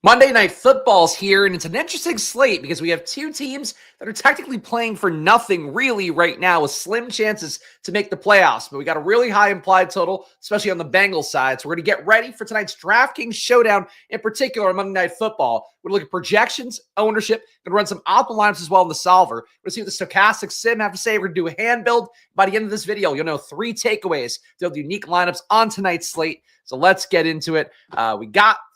Monday Night Football's here, and it's an interesting slate because we have two teams that are technically playing for nothing really right now with slim chances to make the playoffs. But we got a really high implied total, especially on the Bengals side. So we're going to get ready for tonight's DraftKings Showdown, in particular on Monday Night Football. We're going to look at projections, ownership, going to run some optimal lineups as well in the solver. We're going to see what the stochastic sim have to say. We're going to do a hand build. By the end of this video, you'll know 3 takeaways to build unique lineups on tonight's slate. So let's get into it.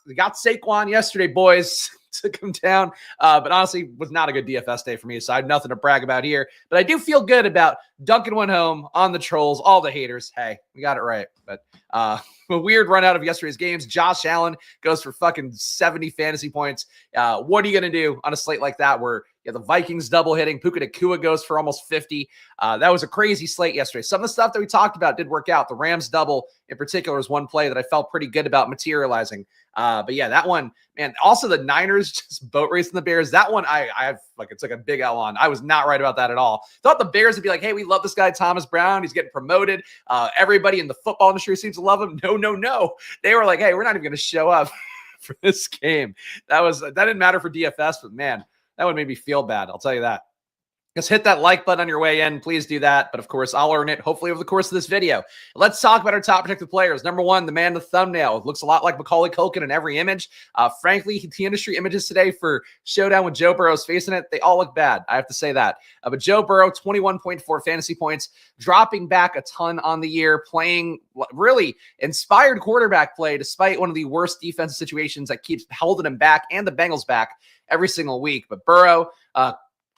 We got Saquon yesterday, boys, took him down, but honestly was not a good DFS day for me, so I have nothing to brag about here. But I do feel good about dunking one home on the trolls, all the haters. Hey, we got it right. But a weird run out of yesterday's games. Josh Allen goes for fucking 70 fantasy points. What are you going to do on a slate like that where the Vikings double hitting? Puka Nacua goes for almost 50. That was a crazy slate yesterday. Some of the stuff that we talked about did work out. The Rams double in particular is one play that I felt pretty good about materializing. But yeah, that one, man. Also, the Niners just boat racing the Bears. That one, I it's like a big L on. I was not right about that at all. Thought the Bears would be like, hey, we love this guy, Thomas Brown. He's getting promoted. Everybody in the football industry seems to love him. No. They were like, hey, we're not even going to show up for this game. That didn't matter for DFS, but man, that would make me feel bad. I'll tell you that. Just hit that like button on your way in. Please do that. But of course, I'll earn it hopefully over the course of this video. Let's talk about our top protected players. Number one, the man in the thumbnail. It looks a lot like Macaulay Culkin in every image. Frankly, the industry images today for Showdown with Joe Burrow's face in it, they all look bad. I have to say that. But Joe Burrow, 21.4 fantasy points, dropping back a ton on the year, playing really inspired quarterback play despite one of the worst defensive situations that keeps holding him back and the Bengals back every single week. But Burrow,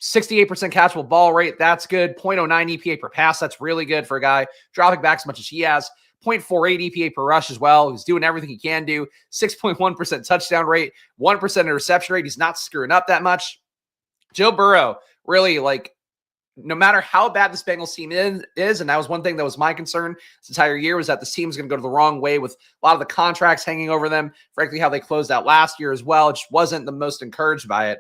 68% catchable ball rate. That's good. 0.09 EPA per pass. That's really good for a guy dropping back as much as he has. 0.48 EPA per rush as well. He's doing everything he can do. 6.1% touchdown rate. 1% interception rate. He's not screwing up that much. Joe Burrow, really, no matter how bad this Bengals team is, and that was one thing that was my concern this entire year, was that this team was going to go to the wrong way with a lot of the contracts hanging over them. Frankly, how they closed out last year as well, it just wasn't the most encouraged by it.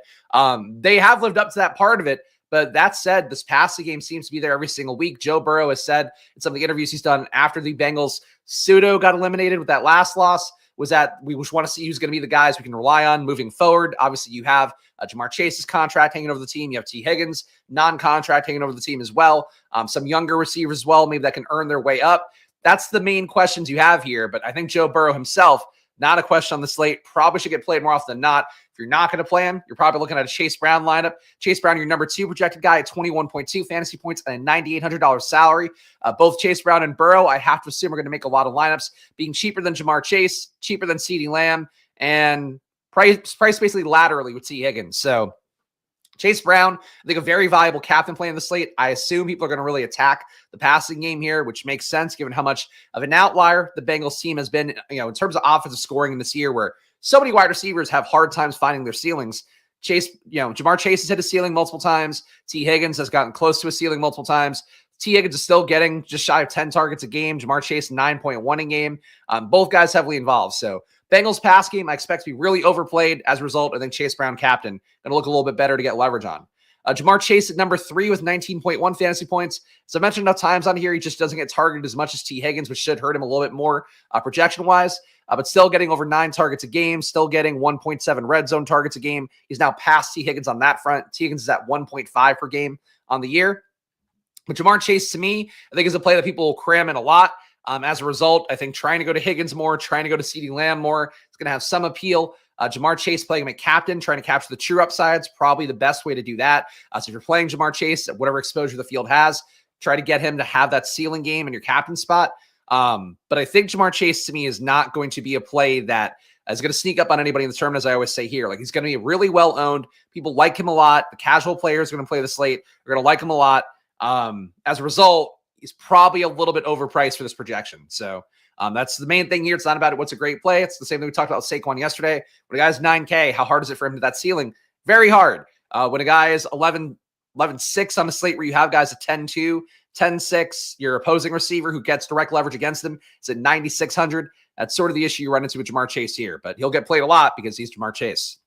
They have lived up to that part of it, but that said, this passing game seems to be there every single week. Joe Burrow has said in some of the interviews he's done after the Bengals pseudo got eliminated with that last loss, was that we just want to see who's going to be the guys we can rely on moving forward. Obviously, you have Jamar Chase's contract hanging over the team. You have T. Higgins, non-contract hanging over the team as well. Some younger receivers as well, maybe that can earn their way up. That's the main questions you have here. But I think Joe Burrow himself, not a question on the slate, probably should get played more often than not. If you're not going to play him, you're probably looking at a Chase Brown lineup. Chase Brown, your number 2 projected guy at 21.2 fantasy points and a $9,800 salary. Both Chase Brown and Burrow, I have to assume, are going to make a lot of lineups, being cheaper than Jamar Chase, cheaper than CeeDee Lamb, and price basically laterally with T. Higgins. So Chase Brown, I think a very valuable captain play in the slate. I assume people are going to really attack the passing game here, which makes sense given how much of an outlier the Bengals team has been, in terms of offensive scoring in this year, where so many wide receivers have hard times finding their ceilings. Jamar Chase has hit a ceiling multiple times. T. Higgins has gotten close to a ceiling multiple times. T. Higgins is still getting just shy of 10 targets a game. Jamar Chase, 9.1 a game. Both guys heavily involved. So Bengals pass game, I expect to be really overplayed. As a result, I think Chase Brown, captain, going to look a little bit better to get leverage on. Jamar Chase at number 3 with 19.1 fantasy points. So I mentioned enough times on here, he just doesn't get targeted as much as T. Higgins, which should hurt him a little bit more projection-wise. But still getting over 9 targets a game, still getting 1.7 red zone targets a game. He's now past T. Higgins on that front. T. Higgins is at 1.5 per game on the year. But Jamar Chase, to me, I think is a play that people will cram in a lot. As a result, I think trying to go to Higgins more, trying to go to CeeDee Lamb more, it's going to have some appeal. Jamar Chase playing him at captain, trying to capture the true upsides, probably the best way to do that. So if you're playing Jamar Chase at whatever exposure the field has, try to get him to have that ceiling game in your captain spot. But I think Jamar Chase, to me, is not going to be a play that is going to sneak up on anybody in the tournament, as I always say here. Like, he's going to be really well owned. People like him a lot. The casual players are going to play the slate. They're going to like him a lot. As a result, he's probably a little bit overpriced for this projection. So that's the main thing here. It's not about what's a great play. It's the same thing we talked about with Saquon yesterday. When a guy's 9K, how hard is it for him to that ceiling? Very hard. When a guy is 11.6 on the slate where you have guys at 10.2, 10.6, your opposing receiver who gets direct leverage against them is at 9,600. That's sort of the issue you run into with Jamar Chase here, but he'll get played a lot because he's Jamar Chase.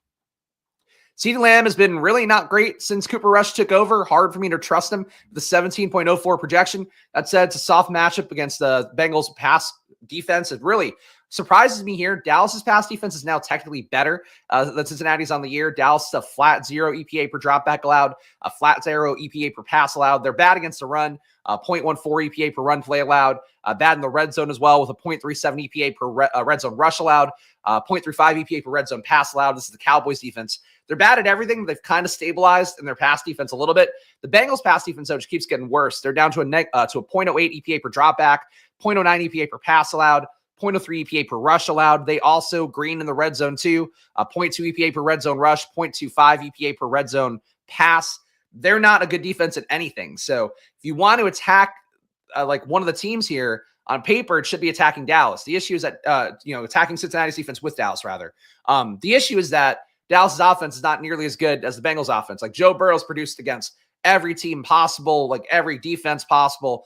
CeeDee Lamb has been really not great since Cooper Rush took over. Hard for me to trust him. The 17.04 projection. That said, it's a soft matchup against the Bengals pass defense. It really, Surprises me here. Dallas's pass defense is now technically better than Cincinnati's on the year. Dallas is a flat 0 EPA per dropback allowed, a flat 0 EPA per pass allowed. They're bad against the run, 0.14 EPA per run play allowed, bad in the red zone as well with a 0.37 EPA per red zone rush allowed, 0.35 EPA per red zone pass allowed. This is the Cowboys defense. They're bad at everything. They've kind of stabilized in their pass defense a little bit. The Bengals pass defense, though, just keeps getting worse. They're down to a 0.08 EPA per dropback, 0.09 EPA per pass allowed, 0.03 EPA per rush allowed. They also green in the red zone too, 0.2 EPA per red zone rush, 0.25 EPA per red zone pass. They're not a good defense at anything. So if you want to attack like one of the teams here, on paper, it should be attacking Dallas. The issue is that, attacking Cincinnati's defense with Dallas, rather. The issue is that Dallas's offense is not nearly as good as the Bengals offense. Like Joe Burrow's produced against every team possible, like every defense possible.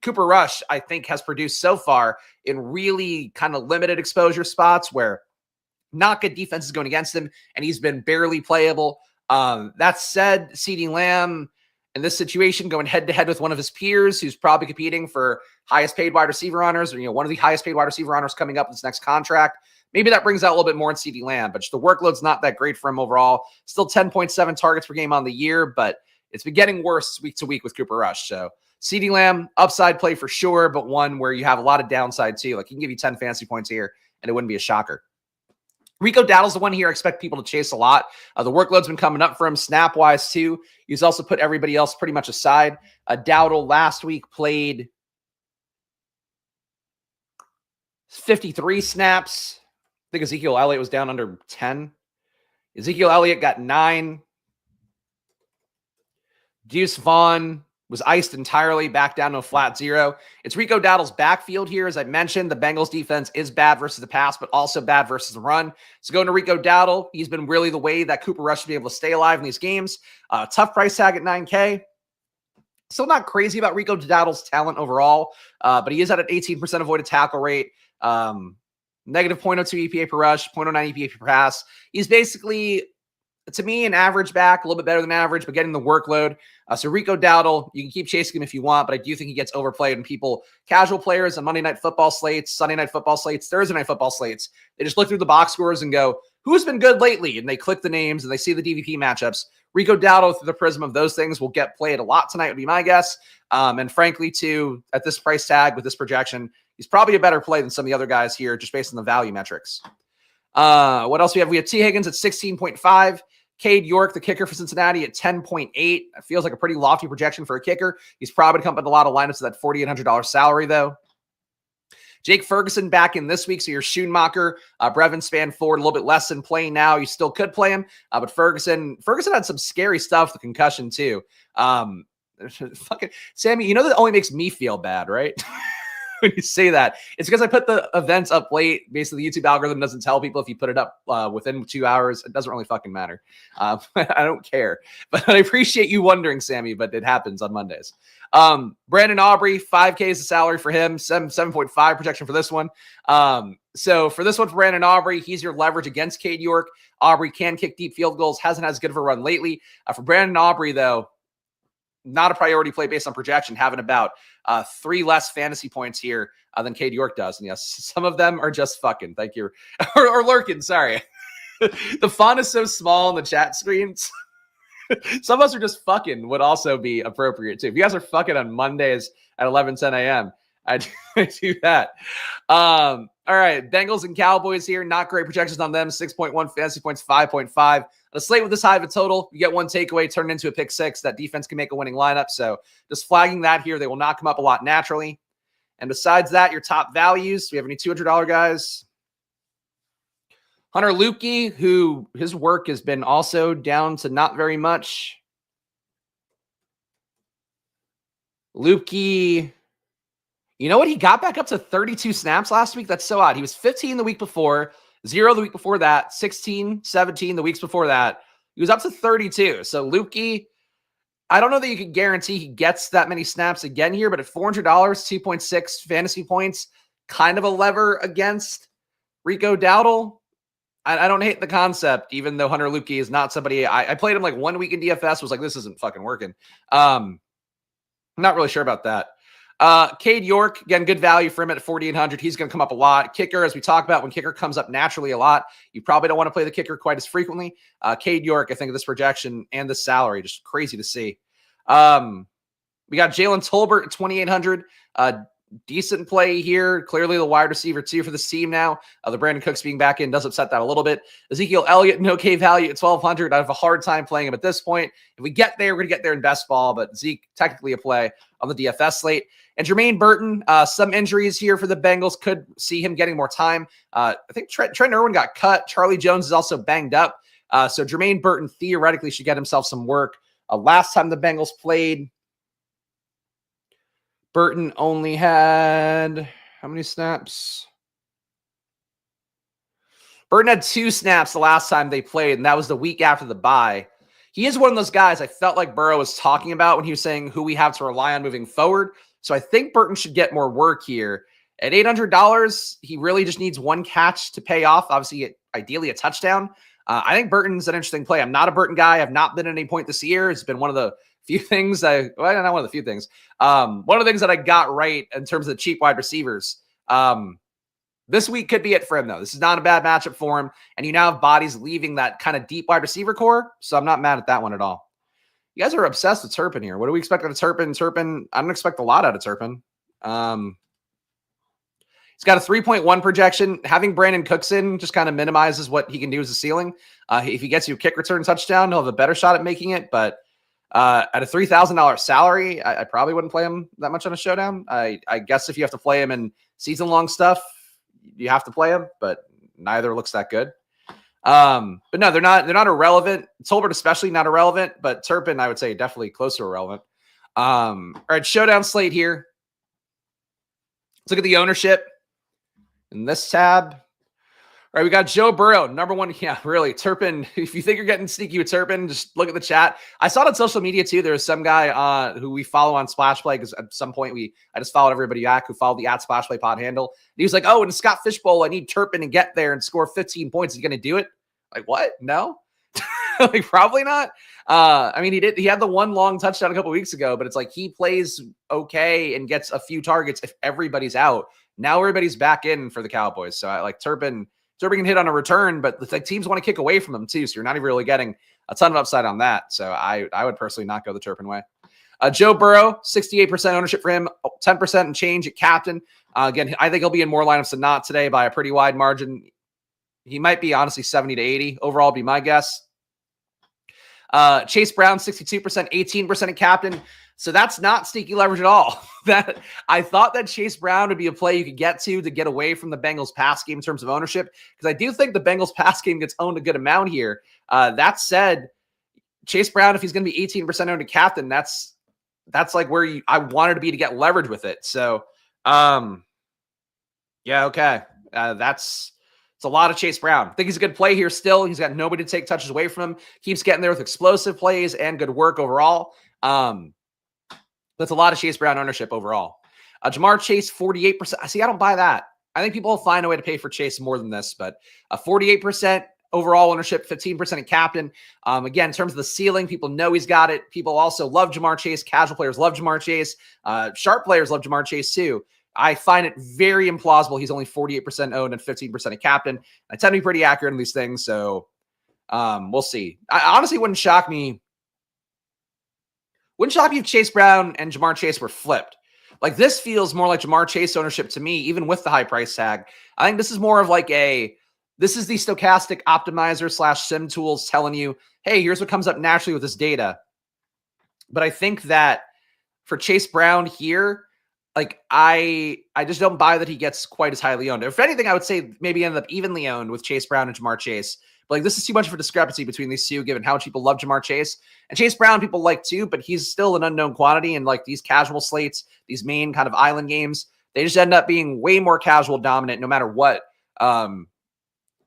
Cooper Rush, I think, has produced so far in really kind of limited exposure spots where not good defense is going against him, and he's been barely playable. That said, CeeDee Lamb in this situation going head-to-head with one of his peers who's probably competing for highest paid wide receiver honors, or one of the highest paid wide receiver honors coming up in this next contract. Maybe that brings out a little bit more in CeeDee Lamb, but just the workload's not that great for him overall. Still 10.7 targets per game on the year, but it's been getting worse week to week with Cooper Rush. So CeeDee Lamb, upside play for sure, but one where you have a lot of downside too. Like he can give you 10 fantasy points here, and it wouldn't be a shocker. Rico Dowdle's the one here I expect people to chase a lot. The workload's been coming up for him snap-wise too. He's also put everybody else pretty much aside. Dowdle last week played 53 snaps. I think Ezekiel Elliott was down under 10. Ezekiel Elliott got 9. Deuce Vaughn was iced entirely, back down to a flat 0. It's Rico Dowdle's backfield here. As I mentioned, the Bengals defense is bad versus the pass, but also bad versus the run. So going to Rico Dowdle, he's been really the way that Cooper Rush should be able to stay alive in these games. Tough price tag at $9K. Still not crazy about Rico Dowdle's talent overall, but he is at an 18% avoided tackle rate. Negative 0.02 EPA per rush, 0.09 EPA per pass. He's basically, to me, an average back, a little bit better than average, but getting the workload. So Rico Dowdle, you can keep chasing him if you want, but I do think he gets overplayed. And people, casual players on Monday Night Football slates, Sunday Night Football slates, Thursday Night Football slates, they just look through the box scores and go, who's been good lately? And they click the names and they see the DVP matchups. Rico Dowdle, through the prism of those things, will get played a lot tonight, would be my guess. And frankly, too, at this price tag with this projection, he's probably a better play than some of the other guys here, just based on the value metrics. What else we have? We have T. Higgins at 16.5. Cade York, the kicker for Cincinnati, at 10.8. It feels like a pretty lofty projection for a kicker. He's probably come up with a lot of lineups at that $4,800 salary, though. Jake Ferguson back in this week, so your Schoonmaker, Brevin span forward a little bit less than playing now. You still could play him, but Ferguson had some scary stuff with concussion, too. Fucking Sammy, that only makes me feel bad, right? When you say that, it's because I put the events up late. Basically, the YouTube algorithm doesn't tell people if you put it up within 2 hours. It doesn't really fucking matter. I don't care, but I appreciate you wondering, Sammy, but it happens on Mondays. Brandon Aubrey, 5K is the salary for him, 7.5 projection for this one. So for this one, for Brandon Aubrey, he's your leverage against Cade York. Aubrey can kick deep field goals, hasn't had as good of a run lately. For Brandon Aubrey, though, not a priority play based on projection, having about 3 less fantasy points here than Cade York does. And yes, some of them are just fucking. Thank you. or lurking, sorry. The font is so small on the chat screens. Some of us are just fucking would also be appropriate too. If you guys are fucking on Mondays at 11:10 a.m., I do that. All right, Bengals and Cowboys here. Not great projections on them. 6.1 fantasy points, 5.5. On a slate with this high of a total, you get one takeaway, turn it into a pick six. That defense can make a winning lineup. So just flagging that here. They will not come up a lot naturally. And besides that, your top values. Do we have any $200 guys? Hunter Lupke, who his work has been also down to not very much. Lupke, you know what? He got back up to 32 snaps last week. That's so odd. He was 15 the week before, 0 the week before that, 16, 17 the weeks before that. He was up to 32. So Lupke, I don't know that you can guarantee he gets that many snaps again here, but at $400, 2.6 fantasy points, kind of a lever against Rico Dowdle. I don't hate the concept, even though Hunter Lupke is not somebody I played him like 1 week in DFS, was like, this isn't fucking working. Not really sure about that. Cade York, again, good value for him at 4,800. He's going to come up a lot. Kicker, as we talk about, when kicker comes up naturally a lot, you probably don't want to play the kicker quite as frequently. Cade York, I think of this projection and this salary, just crazy to see. We got Jalen Tolbert at 2,800. Decent play here. Clearly the wide receiver 2 for this team now. The Brandon Cooks being back in does upset that a little bit. Ezekiel Elliott, no K value at 1,200. I have a hard time playing him at this point. If we get there, we're going to get there in best ball, but Zeke technically a play on the DFS slate. And Jermaine Burton, some injuries here for the Bengals could see him getting more time. I think Trent Irwin got cut. Charlie Jones is also banged up. So Jermaine Burton theoretically should get himself some work. Last time the Bengals played, Burton only had how many snaps? Burton had 2 snaps the last time they played, and that was the week after the bye. He is one of those guys I felt like Burrow was talking about when he was saying who we have to rely on moving forward. So I think Burton should get more work here. At $800, he really just needs 1 catch to pay off. Obviously, ideally a touchdown. I think Burton's an interesting play. I'm not a Burton guy. I've not been at any point this year. It's been one of the few things not one of the few things. One of the things that I got right in terms of the cheap wide receivers. This week could be it for him, though. This is not a bad matchup for him. And you now have bodies leaving that kind of deep wide receiver core. So I'm not mad at that one at all. You guys are obsessed with Turpin here. What do we expect out of Turpin? Turpin, I don't expect a lot out of Turpin. He's got a 3.1 projection. Having Brandon Cooks in just kind of minimizes what he can do as a ceiling. If he gets you a kick return touchdown, he'll have a better shot at making it. But at a $3,000 salary, I probably wouldn't play him that much on a showdown. I guess if you have to play him in season-long stuff, you have to play him, but neither looks that good. But no, they're not irrelevant. Tolbert especially not irrelevant, but Turpin, I would say, definitely closer irrelevant. All right, showdown slate here. Let's look at the ownership in this tab. All right, we got Joe Burrow, number 1. Yeah, really, Turpin. If you think you're getting sneaky with Turpin, just look at the chat. I saw it on social media too. There was some guy who we follow on Splash Play, because at some point I just followed everybody back who followed the @Splash Play pod handle. And he was like, "Oh, in the Scott Fishbowl, I need Turpin to get there and score 15 points. Is he going to do it?" Like, what? No, like probably not. I mean, he had the 1 long touchdown a couple weeks ago, but it's like he plays okay and gets a few targets if everybody's out. Now everybody's back in for the Cowboys, so I like Turpin. Turpin can hit on a return, but the teams want to kick away from them too, so you're not even really getting a ton of upside on that. So I would personally not go the Turpin way. Joe Burrow, 68% ownership for him, 10% and change at captain. Again, I think he'll be in more lineups than not today by a pretty wide margin. He might be honestly 70 to 80 overall, be my guess. Chase Brown, 62%, 18% at captain. So that's not sneaky leverage at all. That I thought that Chase Brown would be a play you could get to get away from the Bengals pass game in terms of ownership, because I do think the Bengals pass game gets owned a good amount here. That said, Chase Brown, if he's going to be 18% owned to captain, that's like where I wanted to be to get leverage with it. So, yeah, okay. It's a lot of Chase Brown. I think he's a good play here still. He's got nobody to take touches away from him. Keeps getting there with explosive plays and good work overall. That's a lot of Chase Brown ownership overall. Jamar Chase, 48%. See, I don't buy that. I think people will find a way to pay for Chase more than this, but 48% overall ownership, 15% of captain. Again, in terms of the ceiling, people know he's got it. People also love Jamar Chase. Casual players love Jamar Chase. Sharp players love Jamar Chase too. I find it very implausible he's only 48% owned and 15% of captain. I tend to be pretty accurate in these things, so we'll see. I honestly wouldn't shock me. Wouldn't shock me if Chase Brown and Jamar Chase were flipped. Like, this feels more like Jamar Chase ownership to me, even with the high price tag. I think this is more of like this is the stochastic optimizer / sim tools telling you, hey, here's what comes up naturally with this data. But I think that for Chase Brown here, like I just don't buy that he gets quite as highly owned. If anything, I would say maybe end up evenly owned with Chase Brown and Jamar Chase. But like, this is too much of a discrepancy between these two, given how much people love Jamar Chase. And Chase Brown people like too, but he's still an unknown quantity. And like these casual slates, these main kind of island games, they just end up being way more casual dominant no matter what. Yeah,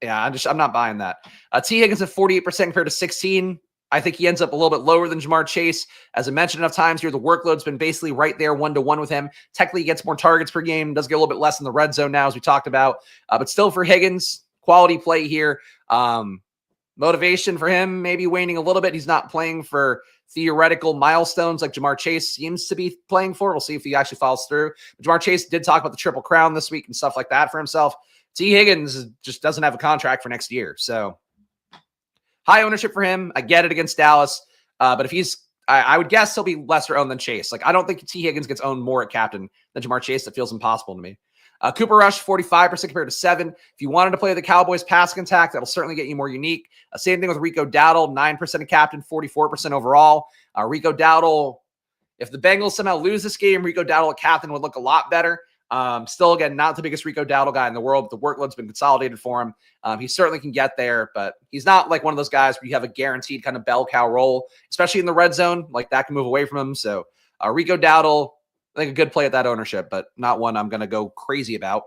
I'm not buying that. T. Higgins at 48% compared to 16. I think he ends up a little bit lower than Jamar Chase. As I mentioned enough times here, the workload's been basically right there 1-to-1 with him. Technically, he gets more targets per game, does get a little bit less in the red zone now, as we talked about. But still for Higgins, quality play here. Motivation for him maybe waning a little bit. He's not playing for theoretical milestones like Jamar Chase seems to be playing for. We'll see if he actually follows through. But Jamar Chase did talk about the Triple Crown this week and stuff like that for himself. T. Higgins just doesn't have a contract for next year. So high ownership for him. I get it against Dallas. But if he's, I would guess he'll be lesser owned than Chase. Like, I don't think T. Higgins gets owned more at captain than Jamar Chase. That feels impossible to me. Cooper Rush, 45% compared to 7. If you wanted to play the Cowboys passing attack, that'll certainly get you more unique. Same thing with Rico Dowdle, 9% of captain, 44% overall. Rico Dowdle, if the Bengals somehow lose this game, Rico Dowdle at captain would look a lot better. Still, again, not the biggest Rico Dowdle guy in the world, but the workload's been consolidated for him. He certainly can get there, but he's not like one of those guys where you have a guaranteed kind of bell cow role, especially in the red zone. Like, that can move away from him. So Rico Dowdle, I think a good play at that ownership, but not one I'm going to go crazy about.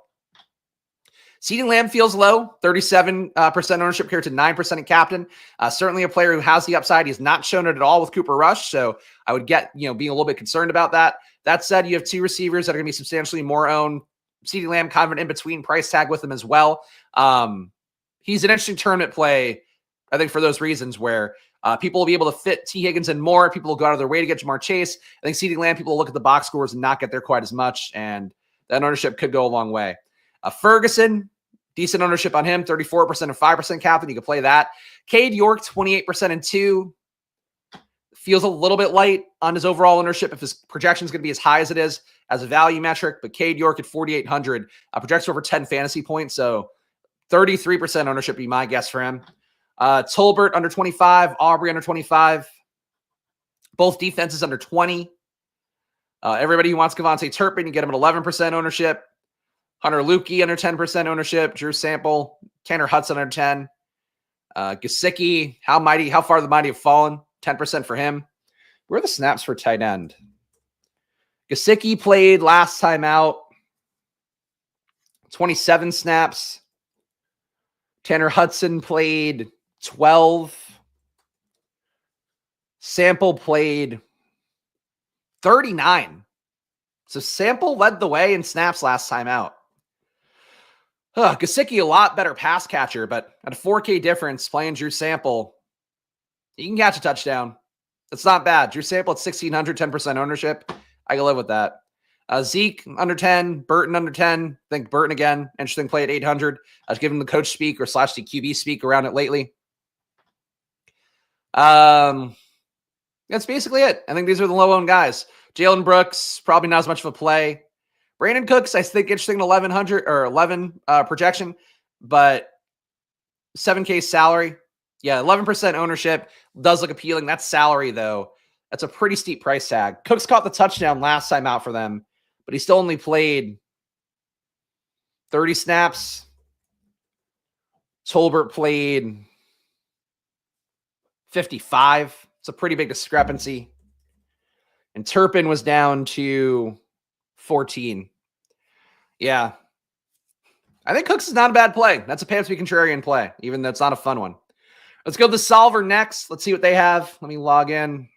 CeeDee Lamb feels low, 37% ownership compared to 9% in captain. Certainly a player who has the upside. He's not shown it at all with Cooper Rush, so I would get, being a little bit concerned about that. That said, you have two receivers that are going to be substantially more owned. CeeDee Lamb kind of an in-between price tag with him as well. He's an interesting tournament play, I think, for those reasons where people will be able to fit T. Higgins in more. People will go out of their way to get Jamar Chase. I think CeeDee Lamb, people will look at the box scores and not get there quite as much, and that ownership could go a long way. Ferguson, decent ownership on him, 34% and 5% captain. You can play that. Cade York, 28% and 2. Feels a little bit light on his overall ownership if his projection is going to be as high as it is as a value metric, but Cade York at 4,800 projects over 10 fantasy points, so 33% ownership would be my guess for him. Tolbert under 25, Aubrey under 25. Both defenses under 20. Everybody who wants Kevontae Turpin, you get him at 11% ownership. Hunter Lukey under 10% ownership. Drew Sample, Tanner Hudson under 10. Gesicki, how far the mighty have fallen? 10% for him. Where are the snaps for tight end? Gesicki played last time out. 27 snaps. Tanner Hudson played 12. Sample played 39. So Sample led the way in snaps last time out. Gesicki, a lot better pass catcher, but at a 4K difference, playing Drew Sample, you can catch a touchdown. That's not bad. Drew Sample at 1,600, 10% ownership. I can live with that. Zeke under 10, Burton under 10. I think Burton again. Interesting play at 800. I was giving the coach speak or / the QB speak around it lately. That's basically it. I think these are the low-owned guys. Jalen Brooks, probably not as much of a play. Brandon Cooks, I think interesting at 1,100 or 11 projection, but 7K salary. Yeah, 11% ownership does look appealing. That's salary, though. That's a pretty steep price tag. Cooks caught the touchdown last time out for them, but he still only played 30 snaps. Tolbert played 55. It's a pretty big discrepancy. And Turpin was down to 14. Yeah. I think Cooks is not a bad play. That's a pay-to-be contrarian play, even though it's not a fun one. Let's go to the solver next. Let's see what they have. Let me log in.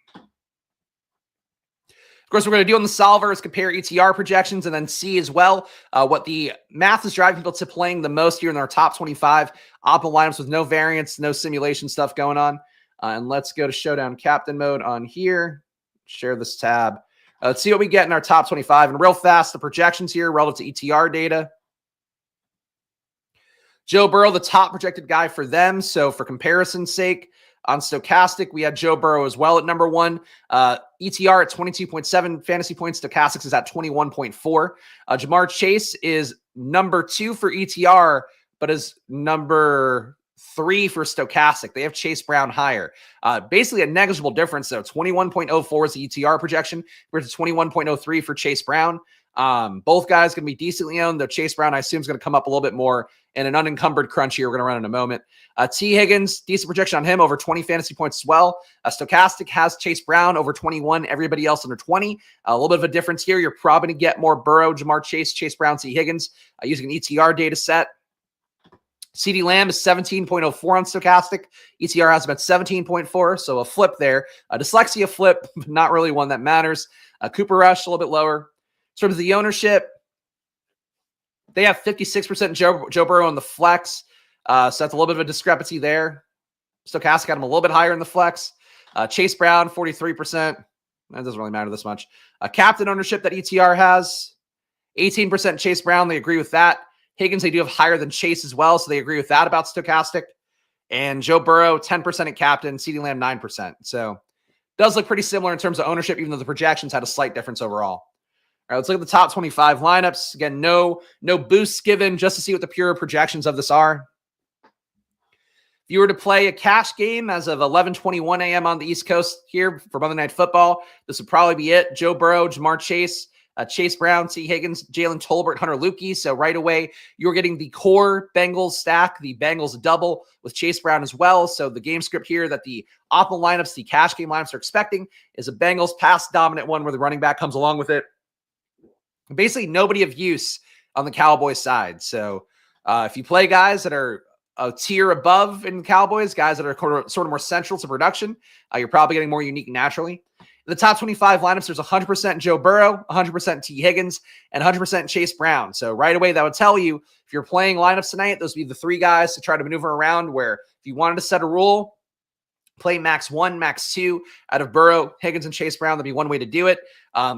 Of course, we're going to do on the solver is compare ETR projections and then see as well what the math is driving people to playing the most here in our top 25 optimal lineups with no variance, no simulation stuff going on. And let's go to Showdown Captain mode on here. Share this tab. Let's see what we get in our top 25. And real fast, the projections here relative to ETR data. Joe Burrow, the top projected guy for them. So for comparison's sake, on Stochastic, we had Joe Burrow as well at number 1. ETR at 22.7 fantasy points. Stochastics is at 21.4. Jamar Chase is number 2 for ETR, but is number 3 for Stochastic. They have Chase Brown higher. Basically a negligible difference, though. 21.04 is the ETR projection versus 21.03 for Chase Brown. Both guys going to be decently owned, though Chase Brown, I assume, is going to come up a little bit more in an unencumbered crunch here we're going to run in a moment. T. Higgins, decent projection on him, over 20 fantasy points as well. Stochastic has Chase Brown over 21, everybody else under 20. A little bit of a difference here. You're probably going to get more Burrow, Jamar Chase, Chase Brown, T. Higgins using an ETR data set. CeeDee Lamb is 17.04 on Stochastic. ETR has about 17.4, so a flip there. Dyslexia flip, not really one that matters. Cooper Rush, a little bit lower. In terms of the ownership, they have 56% Joe Burrow on the flex, so that's a little bit of a discrepancy there. Stochastic got him a little bit higher in the flex. Chase Brown, 43%. That doesn't really matter this much. Captain ownership that ETR has, 18% Chase Brown. They agree with that. Higgins, they do have higher than Chase as well, so they agree with that about Stochastic. And Joe Burrow, 10% at captain, CeeDee Lamb, 9%. So does look pretty similar in terms of ownership, even though the projections had a slight difference overall. All right, let's look at the top 25 lineups. Again, no boosts given, just to see what the pure projections of this are. If you were to play a cash game as of 11:21 a.m. on the East Coast here for Monday Night Football, this would probably be it. Joe Burrow, Jamar Chase, Chase Brown, T. Higgins, Jalen Tolbert, Hunter Lukey. So right away, you're getting the core Bengals stack, the Bengals double with Chase Brown as well. So the game script here that the optimal lineups, the cash game lineups are expecting is a Bengals pass dominant one where the running back comes along with it. Basically, nobody of use on the Cowboys side. So if you play guys that are a tier above in Cowboys, guys that are sort of more central to production, you're probably getting more unique naturally. In the top 25 lineups, there's 100% Joe Burrow, 100% T. Higgins, and 100% Chase Brown. So right away, that would tell you if you're playing lineups tonight, those would be the three guys to try to maneuver around, where if you wanted to set a rule, play max 1, max 2 out of Burrow, Higgins, and Chase Brown. That'd be one way to do it.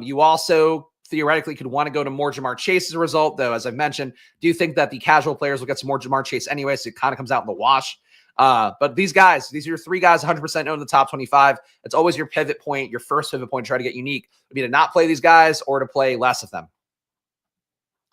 You also theoretically could want to go to more Jamar Chase as a result, though, as I've mentioned, do think that the casual players will get some more Jamar Chase anyway, so it kind of comes out in the wash. But these guys, these are your three guys 100% owned in the top 25. It's always your pivot point, your first pivot point to try to get unique would be to not play these guys or to play less of them.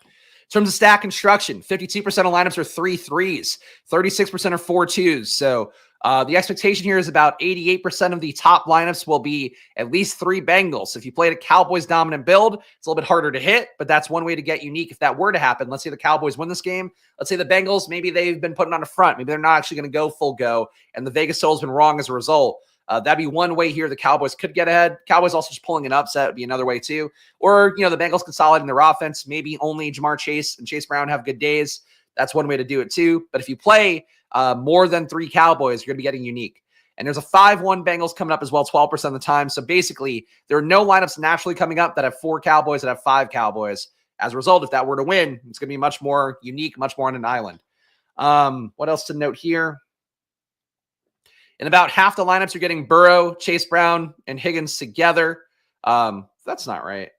In terms of stack construction, 52% of lineups are 3 threes, 36% are 4 twos. So the expectation here is about 88% of the top lineups will be at least 3 Bengals. So if you played a Cowboys dominant build, it's a little bit harder to hit, but that's one way to get unique if that were to happen. Let's say the Cowboys win this game. Let's say the Bengals, maybe they've been putting on a front. Maybe they're not actually going to go full go, and the Vegas total's been wrong as a result. That'd be one way here the Cowboys could get ahead. Cowboys also just pulling an upset would be another way too. Or, the Bengals consolidating their offense. Maybe only Jamar Chase and Chase Brown have good days. That's one way to do it too. But if you play more than 3 Cowboys, you're going to be getting unique. And there's a 5-1 Bengals coming up as well, 12% of the time. So basically, there are no lineups naturally coming up that have 4 Cowboys, that have 5 Cowboys. As a result, if that were to win, it's going to be much more unique, much more on an island. What else to note here? In about half the lineups, you're getting Burrow, Chase Brown, and Higgins together. That's not right,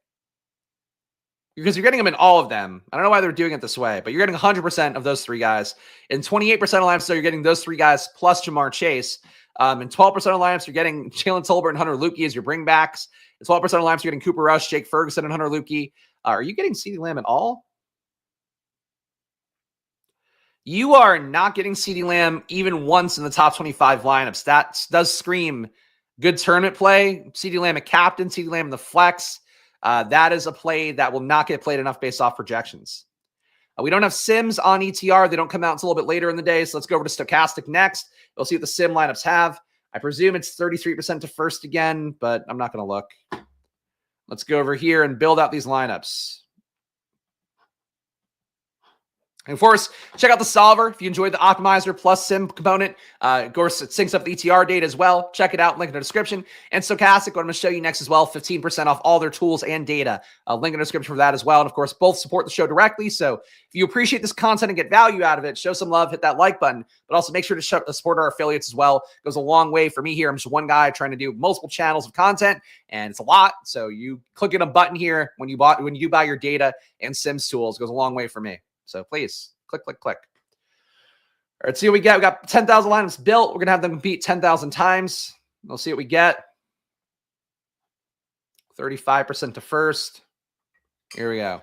because you're getting them in all of them. I don't know why they're doing it this way, but you're getting 100% of those 3 guys. In 28% of lineups, so you're getting those 3 guys plus Jamar Chase. In 12% of lineups, you're getting Jalen Tolbert and Hunter Lukey as your bringbacks. In 12% of lineups, you're getting Cooper Rush, Jake Ferguson, and Hunter Lukey. Are you getting CeeDee Lamb at all? You are not getting CeeDee Lamb even once in the top 25 lineups. That does scream good tournament play. CeeDee Lamb a captain, CeeDee Lamb in the flex. That is a play that will not get played enough based off projections. We don't have Sims on ETR. They don't come out until a little bit later in the day. So let's go over to Stochastic next. We'll see what the Sim lineups have. I presume it's 33% to first again, but I'm not going to look. Let's go over here and build out these lineups. And of course, check out the solver if you enjoyed the optimizer plus sim component. Of course, it syncs up the ETR data as well. Check it out, link in the description. And Stochastic, what I'm going to show you next as well, 15% off all their tools and data. Link in the description for that as well. And of course, both support the show directly. So if you appreciate this content and get value out of it, show some love, hit that like button, but also make sure to support our affiliates as well. It goes a long way for me here. I'm just one guy trying to do multiple channels of content, and it's a lot. So you clicking a button here when you buy your data and Sims tools goes a long way for me. So please, click, click, click. All right, see what we get. We got 10,000 lineups built. We're going to have them compete 10,000 times. We'll see what we get. 35% to first. Here we go.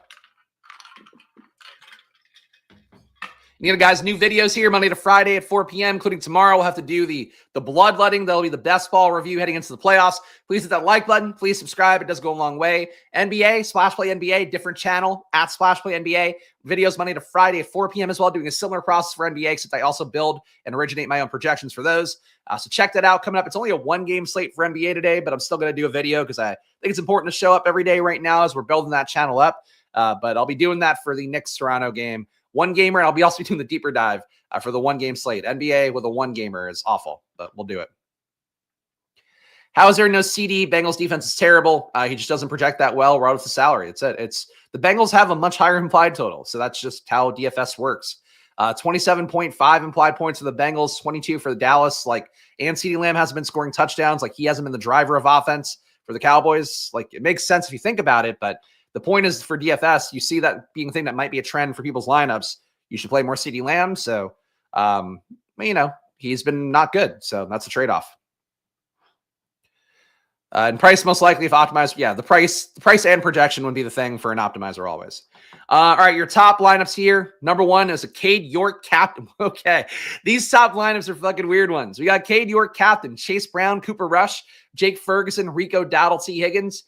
You know, guys, new videos here Monday to Friday at 4 p.m., including tomorrow. We'll have to do the bloodletting. That'll be the best ball review heading into the playoffs. Please hit that like button. Please subscribe. It does go a long way. NBA, Splash Play NBA, different channel, at Splash Play NBA. Videos Monday to Friday at 4 p.m. as well, doing a similar process for NBA, except I also build and originate my own projections for those. So check that out coming up. It's only a 1-game slate for NBA today, but I'm still going to do a video because I think it's important to show up every day right now as we're building that channel up. But I'll be doing that for the Knicks-Toronto game. 1-gamer, and I'll be also doing the deeper dive for the 1-game slate. NBA with a 1-gamer is awful, but we'll do it. How is there no CD? Bengals defense is terrible. He just doesn't project that well right with the salary. It's the Bengals have a much higher implied total, so that's just how DFS works. 27.5 implied points for the Bengals, 22 for the Dallas. Like, and CeeDee Lamb hasn't been scoring touchdowns. Like, he hasn't been the driver of offense for the Cowboys. Like, it makes sense if you think about it, but the point is for DFS, you see that being a thing that might be a trend for people's lineups. You should play more CeeDee Lamb. So, he's been not good. So that's a trade-off. And price most likely if optimized. Yeah, the price and projection would be the thing for an optimizer always. All right, your top lineups here. Number one is a Cade York captain. Okay, these top lineups are fucking weird ones. We got Cade York captain, Chase Brown, Cooper Rush, Jake Ferguson, Rico Dowdle, T. Higgins.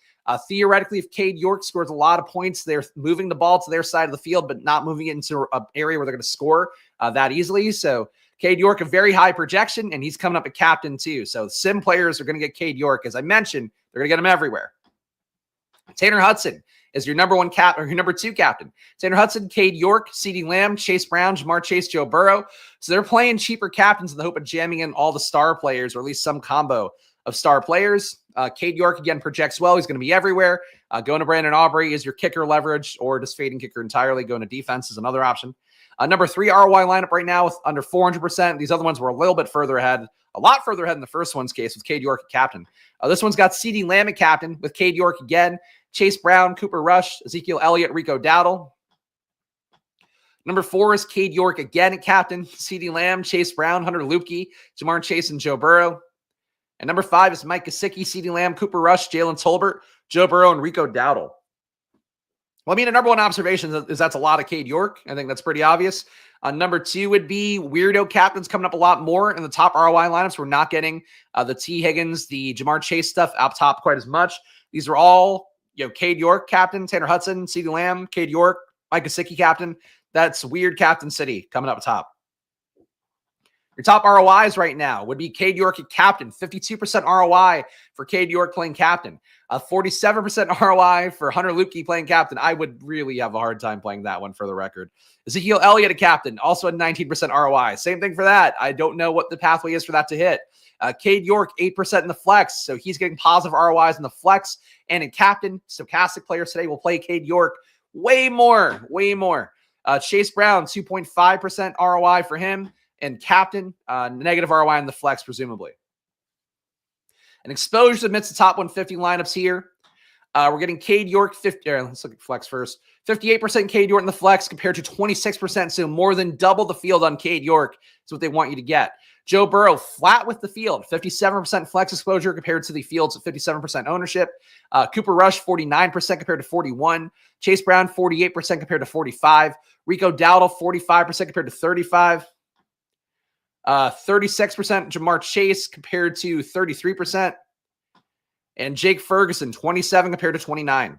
Theoretically, if Cade York scores a lot of points, they're moving the ball to their side of the field, but not moving it into an area where they're going to score that easily. So Cade York, a very high projection, and he's coming up at captain too. So sim players are going to get Cade York. As I mentioned, they're going to get him everywhere. Tanner Hudson is your number one cap or your number two captain. Tanner Hudson, Cade York, CeeDee Lamb, Chase Brown, Jamar Chase, Joe Burrow. So they're playing cheaper captains in the hope of jamming in all the star players, or at least some combo of star players. Cade York, again, projects well. He's going to be everywhere. Going to Brandon Aubrey is your kicker leverage, or just fading kicker entirely. Going to defense is another option. Number 3 ROI lineup right now with under 400%. These other ones were a little bit further ahead, a lot further ahead in the first one's case with Cade York at captain. This one's got CeeDee Lamb at captain with Cade York again, Chase Brown, Cooper Rush, Ezekiel Elliott, Rico Dowdle. Number 4 is Cade York again at captain, CeeDee Lamb, Chase Brown, Hunter Luepke, Jamar Chase, and Joe Burrow. And number 5 is Mike Gesicki, CeeDee Lamb, Cooper Rush, Jalen Tolbert, Joe Burrow, and Rico Dowdle. Well, I mean, the number one observation is that's a lot of Cade York. I think that's pretty obvious. Number 2 would be weirdo captains coming up a lot more in the top ROI lineups. We're not getting the T. Higgins, the Jamar Chase stuff up top quite as much. These are all, Cade York captain, Tanner Hudson, CeeDee Lamb, Cade York, Mike Gesicki captain. That's weird captain city coming up top. Your top ROIs right now would be Cade York at captain, 52% ROI for Cade York playing captain, 47% ROI for Hunter Luepke playing captain. I would really have a hard time playing that one for the record. Ezekiel Elliott at captain, also a 19% ROI. Same thing for that. I don't know what the pathway is for that to hit. Cade York, 8% in the flex, so he's getting positive ROIs in the flex and in captain. Stochastic players today will play Cade York way more. Chase Brown, 2.5% ROI for him. And captain, negative ROI in the flex, presumably. And exposure amidst the top 150 lineups here. We're getting Cade York, let's look at flex first. 58% Cade York in the flex compared to 26%, so more than double the field on Cade York is what they want you to get. Joe Burrow, flat with the field, 57% flex exposure compared to the field's 57% ownership. Cooper Rush, 49% compared to 41%. Chase Brown, 48% compared to 45%. Rico Dowdle, 45% compared to 35%. 36% Jamar Chase compared to 33%. And Jake Ferguson, 27 compared to 29.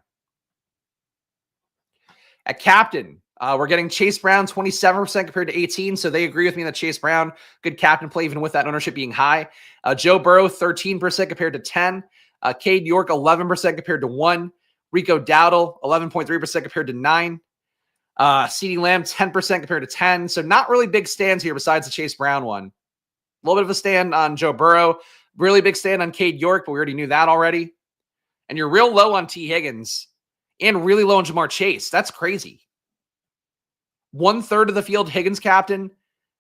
At captain, we're getting Chase Brown, 27% compared to 18. So they agree with me that Chase Brown, good captain play, even with that ownership being high. Joe Burrow, 13% compared to 10. Cade York, 11% compared to 1. Rico Dowdle, 11.3% compared to 9. CeeDee Lamb, 10% compared to 10. So not really big stands here besides the Chase Brown one. A little bit of a stand on Joe Burrow. Really big stand on Cade York, but we already knew that already. And you're real low on T. Higgins and really low on Jamar Chase. That's crazy. 1/3 of the field, Higgins captain.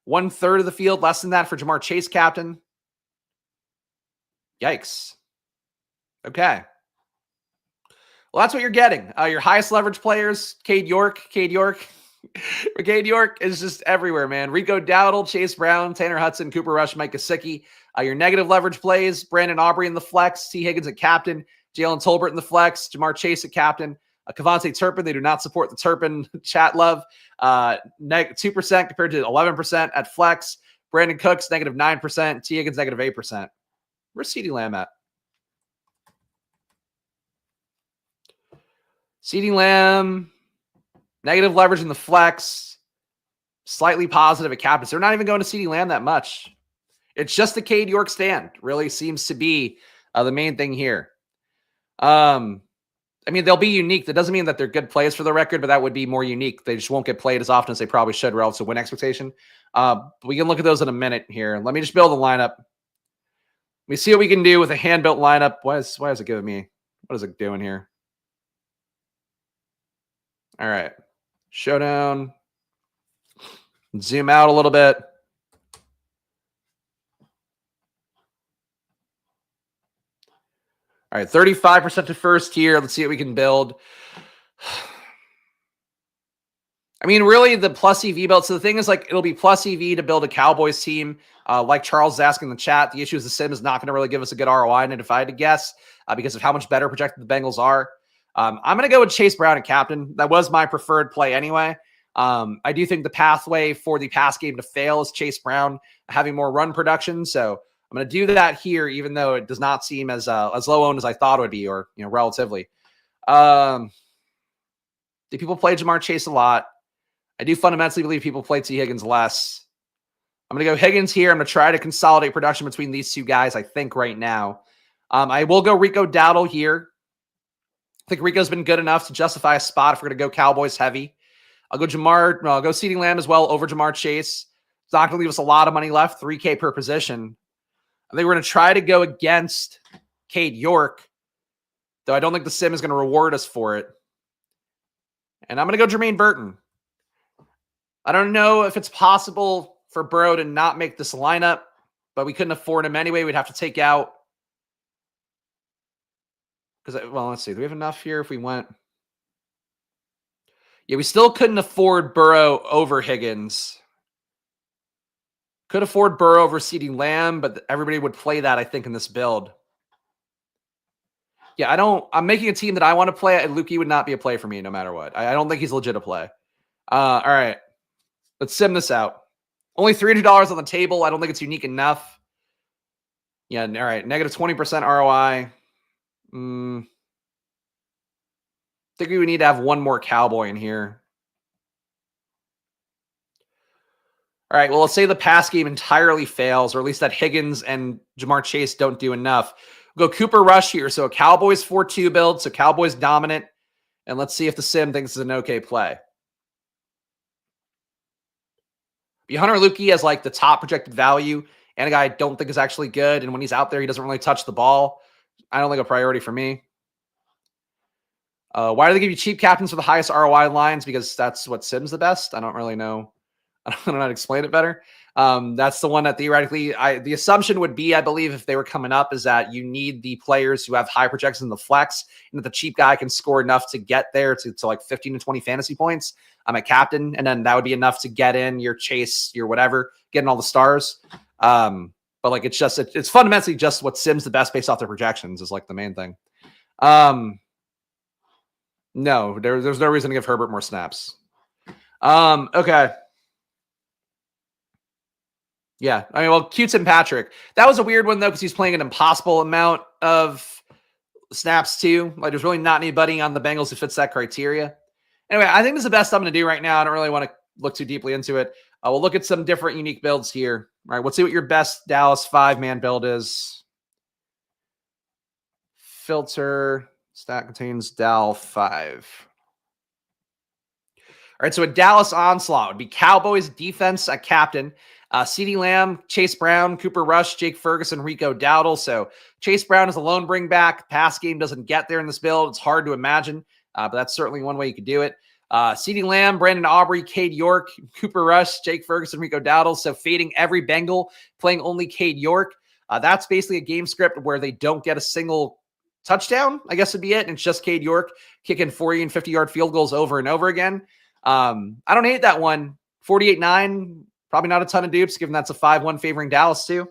1/3 of the field, less than that for Jamar Chase captain. Yikes. Okay. Well, that's what you're getting. Your highest leverage players, Cade York. Cade York is just everywhere, man. Rico Dowdle, Chase Brown, Tanner Hudson, Cooper Rush, Mike Gesicki. Your negative leverage plays, Brandon Aubrey in the flex, T. Higgins at captain, Jalen Tolbert in the flex, Jamar Chase at captain, Kavontae Turpin. They do not support the Turpin chat love. 2% compared to 11% at flex. Brandon Cooks, negative 9%. T. Higgins, negative 8%. Where's CeeDee Lamb at? CeeDee Lamb, negative leverage in the flex, slightly positive at captains. They're not even going to CeeDee Lamb that much. It's just the Cade York stand. Really seems to be the main thing here. I mean, they'll be unique. That doesn't mean that they're good plays for the record, but that would be more unique. They just won't get played as often as they probably should relative to win expectation. We can look at those in a minute here. Let me just build a lineup. Let me see what we can do with a hand-built lineup. Why is it giving me? What is it doing here? All right. Showdown. Zoom out a little bit. All right, 35% to first here. Let's see what we can build. I mean, really, the plus EV build. So the thing is, like, it'll be plus EV to build a Cowboys team. Like Charles is asking in the chat, the issue is the sim is not going to really give us a good ROI. And if I had to guess, because of how much better projected the Bengals are, I'm going to go with Chase Brown and captain. That was my preferred play anyway. I do think the pathway for the pass game to fail is Chase Brown having more run production. So I'm going to do that here, even though it does not seem as low owned as I thought it would be, or relatively. Do people play Jamar Chase a lot? I do fundamentally believe people play T. Higgins less. I'm going to go Higgins here. I'm going to try to consolidate production between these two guys, I think, right now. I will go Rico Dowdle here. I think Rico's been good enough to justify a spot if we're going to go Cowboys heavy. I'll go CeeDee Lamb as well over Jamar Chase. It's not going to leave us a lot of money left, $3K per position. I think we're going to try to go against Cade York, though I don't think the sim is going to reward us for it. And I'm going to go Jermaine Burton. I don't know if it's possible for Burrow to not make this lineup, but we couldn't afford him anyway. We'd have to take out. Let's see. Do we have enough here if we went? Yeah, we still couldn't afford Burrow over Higgins. Could afford Burrow over CeeDee Lamb, but everybody would play that, I think, in this build. Yeah, I'm making a team that I want to play, and Lukey would not be a play for me no matter what. I don't think he's legit a play. All right. Let's sim this out. Only $300 on the table. I don't think it's unique enough. Yeah, all right. Negative 20% ROI. I think we would need to have one more Cowboy in here. All right, well, let's say the pass game entirely fails, or at least that Higgins and Jamar Chase don't do enough. We'll go Cooper Rush here. So a Cowboys 4-2 build, so Cowboys dominant. And let's see if the sim thinks it's an okay play. Hunter Lukey has like the top projected value, and a guy I don't think is actually good. And when he's out there, he doesn't really touch the ball. I don't think a priority for me. Why do they give you cheap captains for the highest ROI lines? Because that's what sims the best. I don't really know. I don't know how to explain it better. That's the one that theoretically, the assumption would be, I believe, if they were coming up, is that you need the players who have high projections in the flex, and that the cheap guy can score enough to get there to like 15 to 20 fantasy points. I'm a captain, and then that would be enough to get in your Chase, your whatever, getting all the stars. But like it's fundamentally just what sims the best based off their projections is like the main thing. No, there's no reason to give Herbert more snaps. Okay. Yeah, I mean, well, Cutes and Patrick. That was a weird one, though, because he's playing an impossible amount of snaps, too. Like, there's really not anybody on the Bengals who fits that criteria. Anyway, I think this is the best I'm going to do right now. I don't really want to look too deeply into it. We'll look at some different unique builds here. All right, let's see what your best Dallas 5-man build is. Filter. Stat contains Dal 5. All right, so a Dallas onslaught would be Cowboys defense at captain. CeeDee Lamb, Chase Brown, Cooper Rush, Jake Ferguson, Rico Dowdle. So Chase Brown is a lone bring back. Pass game doesn't get there in this build. It's hard to imagine, but that's certainly one way you could do it. CeeDee Lamb, Brandon Aubrey, Cade York, Cooper Rush, Jake Ferguson, Rico Dowdle. So fading every Bengal, playing only Cade York. That's basically a game script where they don't get a single touchdown, I guess would be it. And it's just Cade York kicking 40 and 50-yard field goals over and over again. I don't hate that one. 48-9. Probably not a ton of dupes, given that's a 5-1 favoring Dallas, too.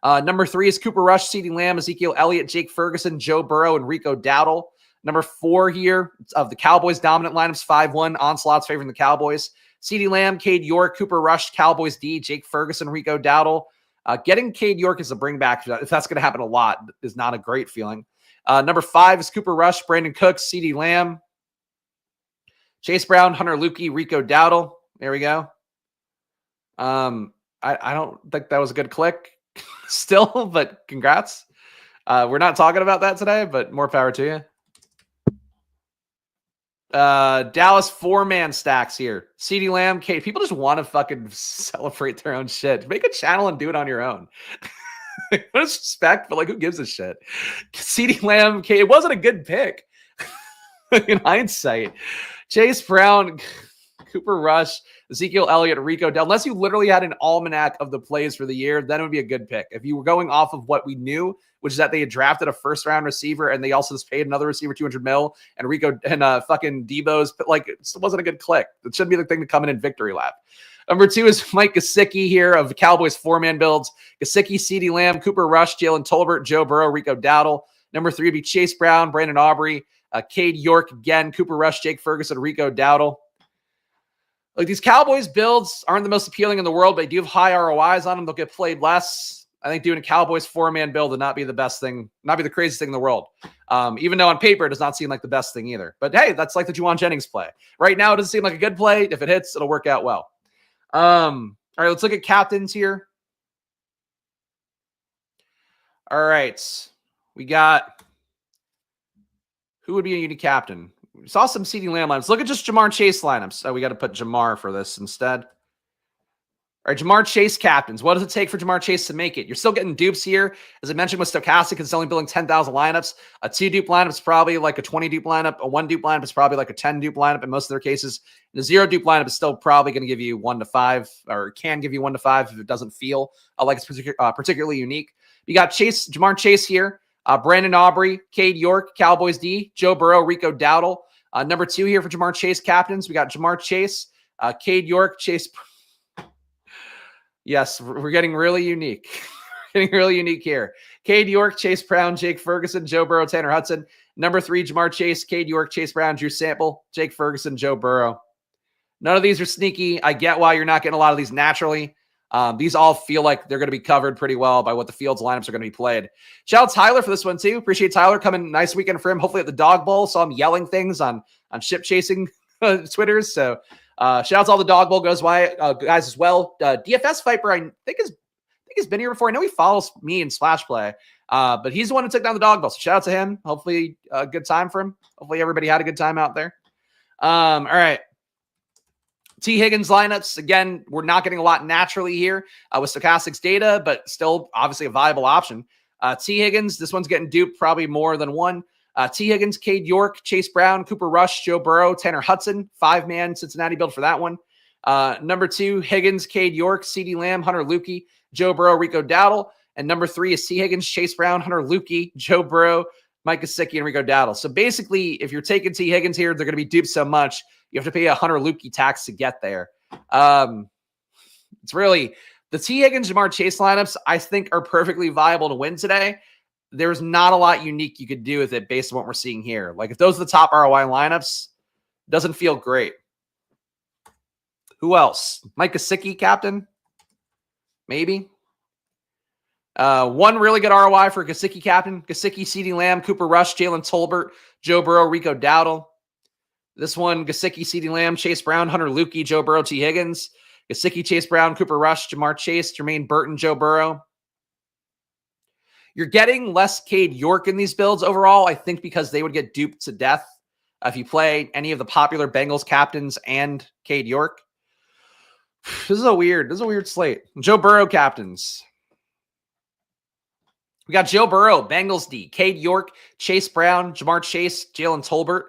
Number 3 is Cooper Rush, CeeDee Lamb, Ezekiel Elliott, Jake Ferguson, Joe Burrow, and Rico Dowdle. Number 4 here of the Cowboys' dominant lineups, 5-1 onslaughts favoring the Cowboys. CeeDee Lamb, Cade York, Cooper Rush, Cowboys D, Jake Ferguson, Rico Dowdle. Getting Cade York as a bring back, if that's going to happen a lot, is not a great feeling. Number 5 is Cooper Rush, Brandon Cooks, CeeDee Lamb, Chase Brown, Hunter Lukey, Rico Dowdle. There we go. I don't think that was a good click still, but congrats. We're not talking about that today, but more power to you. Dallas 4-man stacks here. CeeDee Lamb, Kate. People just want to fucking celebrate their own shit. Make a channel and do it on your own. What is respect, but like, who gives a shit? CeeDee Lamb, Kate. It wasn't a good pick in hindsight. Chase Brown, Cooper Rush, Ezekiel Elliott, Rico Dell. Unless you literally had an almanac of the plays for the year, then it would be a good pick. If you were going off of what we knew, which is that they had drafted a first-round receiver and they also just paid another receiver $200 million, and Rico and fucking Debo's, but like, it wasn't a good click. It shouldn't be the thing to come in victory lap. Number 2 is Mike Gesicki here of the Cowboys 4-man builds. Gesicki, CeeDee Lamb, Cooper Rush, Jalen Tolbert, Joe Burrow, Rico Dowdle. Number 3 would be Chase Brown, Brandon Aubrey, Cade York again, Cooper Rush, Jake Ferguson, Rico Dowdle. Like, these Cowboys builds aren't the most appealing in the world, but they do have high ROIs on them. They'll get played less. I think doing a Cowboys 4-man build would not be the best thing, not be the craziest thing in the world. Even though on paper it does not seem like the best thing either. But hey, that's like the Juwan Jennings play. Right now it doesn't seem like a good play. If it hits, it'll work out well. All right, let's look at captains here. All right, we got who would be a unique captain? We saw some CeeDee Lamb lineups. Look at just Jamar Chase lineups. Oh, we got to put Jamar for this instead. All right, Jamar Chase captains. What does it take for Jamar Chase to make it? You're still getting dupes here. As I mentioned with Stochastic, it's only building 10,000 lineups. A 2-dupe lineup is probably like a 20-dupe lineup. A 1-dupe lineup is probably like a 10-dupe lineup in most of their cases. And a 0-dupe lineup is still probably going to give you 1 to 5, or can give you 1 to 5 if it doesn't feel like it's particularly unique. You got Jamar Chase here. Brandon Aubrey, Cade York, Cowboys D, Joe Burrow, Rico Dowdle. Number 2 here for Jamar Chase captains. We got Jamar Chase, Cade York, Chase. Yes, we're getting really unique. Getting really unique here. Cade York, Chase Brown, Jake Ferguson, Joe Burrow, Tanner Hudson. Number 3, Jamar Chase, Cade York, Chase Brown, Drew Sample, Jake Ferguson, Joe Burrow. None of these are sneaky. I get why you're not getting a lot of these naturally. These all feel like they're going to be covered pretty well by what the field's lineups are going to be played. Shout out Tyler for this one too. Appreciate Tyler coming. Nice weekend for him. Hopefully at the Dog Bowl. Saw him yelling things on ship chasing Twitters. So shout out to all the Dog Bowl guys as well. DFS Viper, I think has been here before. I know he follows me in Splash Play, but he's the one who took down the Dog Bowl. So shout out to him. Hopefully a good time for him. Hopefully everybody had a good time out there. All right. T. Higgins lineups, again, we're not getting a lot naturally here with Stochastic's data, but still obviously a viable option. T. Higgins, this one's getting duped probably more than one. T. Higgins, Cade York, Chase Brown, Cooper Rush, Joe Burrow, Tanner Hudson, 5-man Cincinnati build for that one. Number 2, Higgins, Cade York, CeeDee Lamb, Hunter Lukey, Joe Burrow, Rico Dowdle. And number 3 is T. Higgins, Chase Brown, Hunter Lukey, Joe Burrow, Mike Gesicki, and Rico Dowdle. So basically, if you're taking T. Higgins here, they're going to be duped so much, you have to pay a Hunter Lukey tax to get there. It's really the T. Higgins, Jamar Chase lineups, I think, are perfectly viable to win today. There's not a lot unique you could do with it based on what we're seeing here. Like, if those are the top ROI lineups, doesn't feel great. Who else? Mike Gesicki, captain? Maybe. One really good ROI for Gesicki, captain. Gesicki, CeeDee Lamb, Cooper Rush, Jalen Tolbert, Joe Burrow, Rico Dowdle. This one, Gesicki, CeeDee Lamb, Chase Brown, Hunter Lukey, Joe Burrow, T. Higgins. Gesicki, Chase Brown, Cooper Rush, Jamar Chase, Jermaine Burton, Joe Burrow. You're getting less Cade York in these builds overall, I think, because they would get duped to death if you play any of the popular Bengals captains and Cade York. This is a weird slate. Joe Burrow captains. We got Joe Burrow, Bengals D, Cade York, Chase Brown, Jamar Chase, Jalen Tolbert.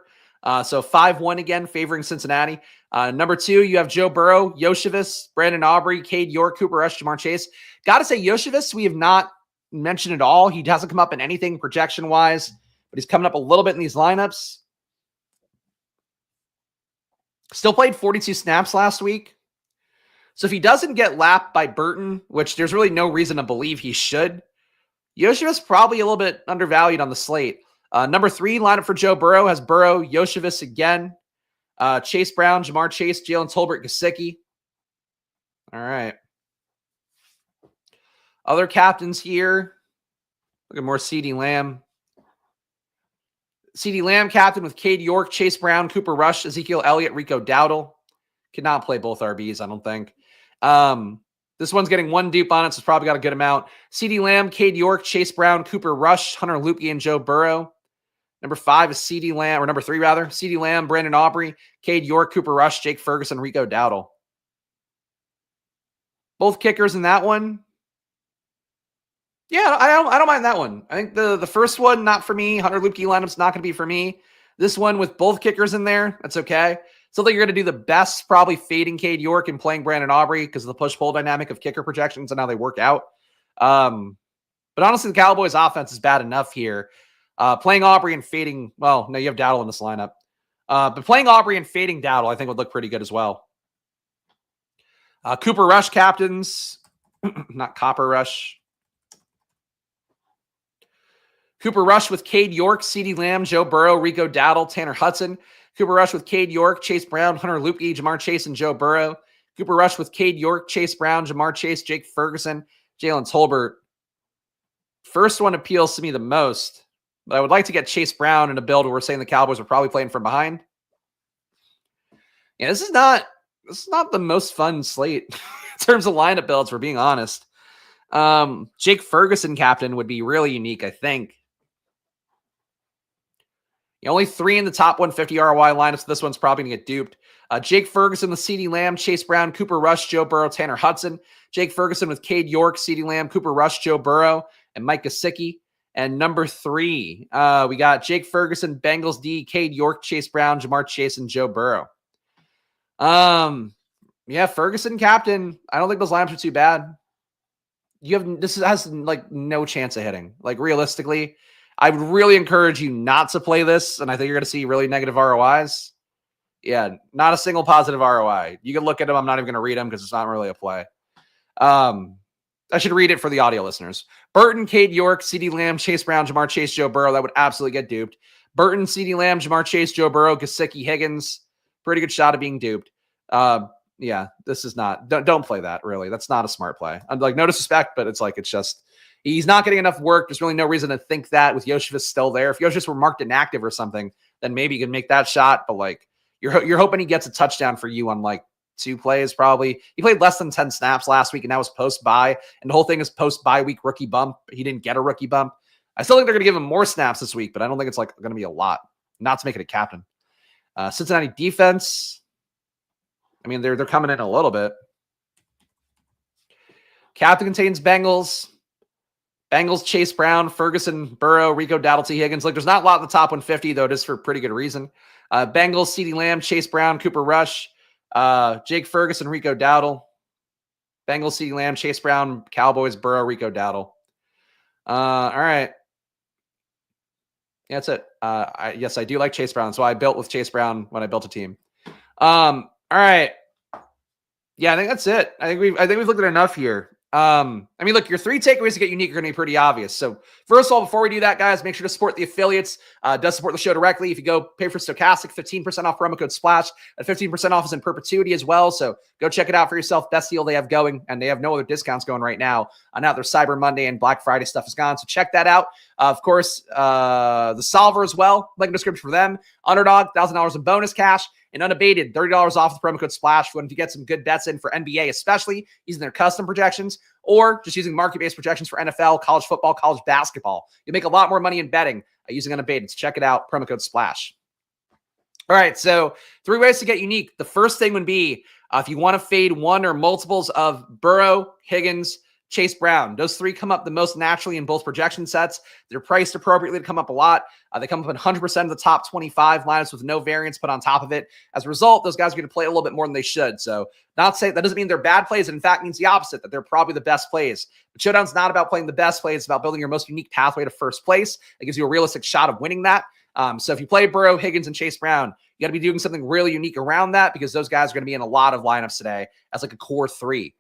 So 5-1 again, favoring Cincinnati. Number 2, you have Joe Burrow, Yoshivas, Brandon Aubrey, Cade York, Cooper Rush, Jamar Chase. Got to say, Yoshivas, we have not mentioned at all. He hasn't come up in anything projection-wise, but he's coming up a little bit in these lineups. Still played 42 snaps last week. So if he doesn't get lapped by Burton, which there's really no reason to believe he should, Yoshivas probably a little bit undervalued on the slate. Number 3 lineup for Joe Burrow has Burrow, Yoshivas again, Chase Brown, Jamar Chase, Jalen Tolbert, Gesicki. All right. Other captains here. Look at more CeeDee Lamb. CeeDee Lamb captain with Cade York, Chase Brown, Cooper Rush, Ezekiel Elliott, Rico Dowdle. Cannot play both RBs, I don't think. This one's getting 1 dupe on it, so it's probably got a good amount. CeeDee Lamb, Cade York, Chase Brown, Cooper Rush, Hunter Lukey, and Joe Burrow. Number 5 is CeeDee Lamb, or number 3 rather. CeeDee Lamb, Brandon Aubrey, Cade York, Cooper Rush, Jake Ferguson, Rico Dowdle. Both kickers in that one. Yeah, I don't mind that one. I think the first one, not for me. Hunter Lukey lineup's not going to be for me. This one with both kickers in there, that's okay. Still think you're going to do the best probably fading Cade York and playing Brandon Aubrey because of the push-pull dynamic of kicker projections and how they work out. But honestly, the Cowboys offense is bad enough here. Playing Aubrey and fading, well, no, you have Dowdle in this lineup. But playing Aubrey and fading Dowdle, I think would look pretty good as well. Cooper Rush captains, not Copper Rush. Cooper Rush with Cade York, CeeDee Lamb, Joe Burrow, Rico Dowdle, Tanner Hudson. Cooper Rush with Cade York, Chase Brown, Hunter Luepke, Jamar Chase, and Joe Burrow. Cooper Rush with Cade York, Chase Brown, Jamar Chase, Jake Ferguson, Jalen Tolbert. First one appeals to me the most, but I would like to get Chase Brown in a build where we're saying the Cowboys are probably playing from behind. Yeah, this is not the most fun slate in terms of lineup builds, for being honest. Jake Ferguson captain would be really unique, I think. Only 3 in the top 150 ROI lineups. So this one's probably going to get duped. Jake Ferguson with CeeDee Lamb, Chase Brown, Cooper Rush, Joe Burrow, Tanner Hudson. Jake Ferguson with Cade York, CeeDee Lamb, Cooper Rush, Joe Burrow, and Mike Gesicki. And number 3, we got Jake Ferguson, Bengals D, Cade York, Chase Brown, Jamar Chase, and Joe Burrow. Yeah, Ferguson captain. I don't think those lineups are too bad. This has like no chance of hitting. Like realistically, I would really encourage you not to play this, and I think you're going to see really negative ROIs. Yeah, not a single positive ROI. You can look at them. I'm not even going to read them because it's not really a play. I should read it for the audio listeners. Burton, Cade York, CeeDee Lamb, Chase Brown, Jamar Chase, Joe Burrow. That would absolutely get duped. Burton, CeeDee Lamb, Jamar Chase, Joe Burrow, Gesicki, Higgins. Pretty good shot of being duped. Yeah, this is not. Don't play that, really. That's not a smart play. I'm like, no disrespect, but it's just he's not getting enough work. There's really no reason to think that with Yoshivas still there. If Yoshivas were marked inactive or something, then maybe you can make that shot. But like you're hoping he gets a touchdown for you on like 2 plays probably. He played less than 10 snaps last week, and that was post-bye. And the whole thing is post-bye week rookie bump. He didn't get a rookie bump. I still think they're going to give him more snaps this week, but I don't think it's like going to be a lot. Not to make it a captain. Cincinnati defense. I mean, they're coming in a little bit. Captain contains Bengals. Bengals, Chase Brown, Ferguson, Burrow, Rico Dowdle, T. Higgins. Like, there's not a lot in the top 150, though. It is for pretty good reason. Bengals, CeeDee Lamb, Chase Brown, Cooper Rush, Jake Ferguson, Rico Dowdle. Bengals, CeeDee Lamb, Chase Brown, Cowboys, Burrow, Rico Dowdle. All right. Yeah, that's it. Yes, I do like Chase Brown. So I built with Chase Brown when I built a team. All right. Yeah, I think that's it. I think we've looked at enough here. I mean, look, your 3 takeaways to get unique are going to be pretty obvious. So first of all, before we do that, guys, make sure to support the affiliates. Does support the show directly. If you go pay for Stochastic, 15% off promo code SPLASH. At 15% off is in perpetuity as well. So go check it out for yourself. Best deal they have going, and they have no other discounts going right now. Now their Cyber Monday and Black Friday stuff is gone. So check that out. Of course, the Solver as well. Link in the description for them. Underdog, $1,000 in bonus cash. And unabated, $30 off with promo code SPLASH when you get some good bets in for NBA, especially using their custom projections or just using market-based projections for NFL, college football, college basketball. You'll make a lot more money in betting using unabated. So check it out, promo code SPLASH. All right, so 3 ways to get unique. The first thing would be if you want to fade one or multiples of Burrow, Higgins, Chase Brown. Those 3 come up the most naturally in both projection sets. They're priced appropriately to come up a lot. They come up in 100% of the top 25 lineups with no variance put on top of it. As a result, those guys are going to play a little bit more than they should. So not say that doesn't mean they're bad plays. It in fact means the opposite, that they're probably the best plays. But Showdown's not about playing the best plays. It's about building your most unique pathway to first place. It gives you a realistic shot of winning that. So if you play Burrow, Higgins, and Chase Brown, you got to be doing something really unique around that because those guys are going to be in a lot of lineups today as like a core 3.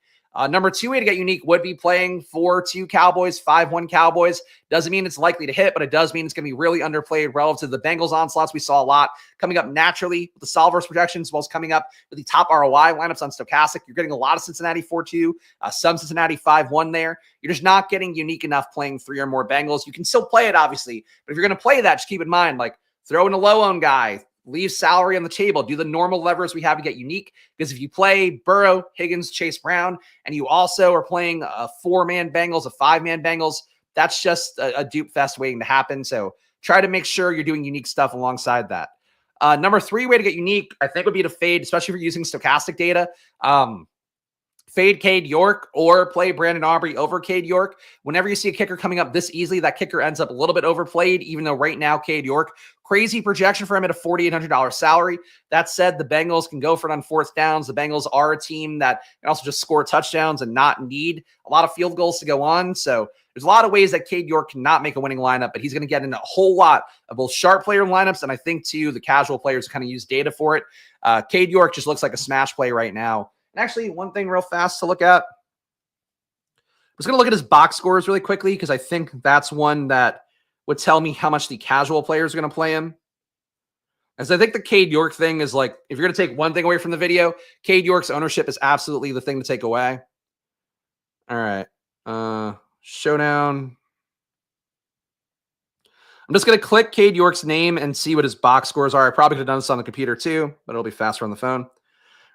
Number 2 way to get unique would be playing 4-2 Cowboys, 5-1 Cowboys. Doesn't mean it's likely to hit, but it does mean it's going to be really underplayed relative to the Bengals onslaughts. We saw a lot coming up naturally with the Solvers projections, as well as coming up with the top ROI lineups on Stochastic. You're getting a lot of Cincinnati 4-2, some Cincinnati 5-1 there. You're just not getting unique enough playing 3 or more Bengals. You can still play it, obviously, but if you're going to play that, just keep in mind, like throw in a low-owned guy, leave salary on the table, do the normal levers we have to get unique. Because if you play Burrow, Higgins, Chase Brown, and you also are playing a 4-man Bengals, a 5-man Bengals, that's just a dupe fest waiting to happen. So try to make sure you're doing unique stuff alongside that. Number 3 way to get unique, I think, would be to fade, especially if you're using Stochastic data. fade Cade York or play Brandon Aubrey over Cade York. Whenever you see a kicker coming up this easily, that kicker ends up a little bit overplayed, even though right now Cade York, crazy projection for him at a $4,800 salary. That said, the Bengals can go for it on fourth downs. The Bengals are a team that can also just score touchdowns and not need a lot of field goals to go on. So there's a lot of ways that Cade York cannot make a winning lineup, but he's going to get in a whole lot of both sharp player lineups, and I think, too, the casual players kind of use data for it. Cade York just looks like a smash play right now. And actually, one thing real fast to look at. I was going to look at his box scores really quickly because I think that's one that would tell me how much the casual players are going to play him. As I think the Cade York thing is like, if you're going to take one thing away from the video, Cade York's ownership is absolutely the thing to take away. All right. Showdown. I'm just going to click Cade York's name and see what his box scores are. I probably could have done this on the computer too, but it'll be faster on the phone.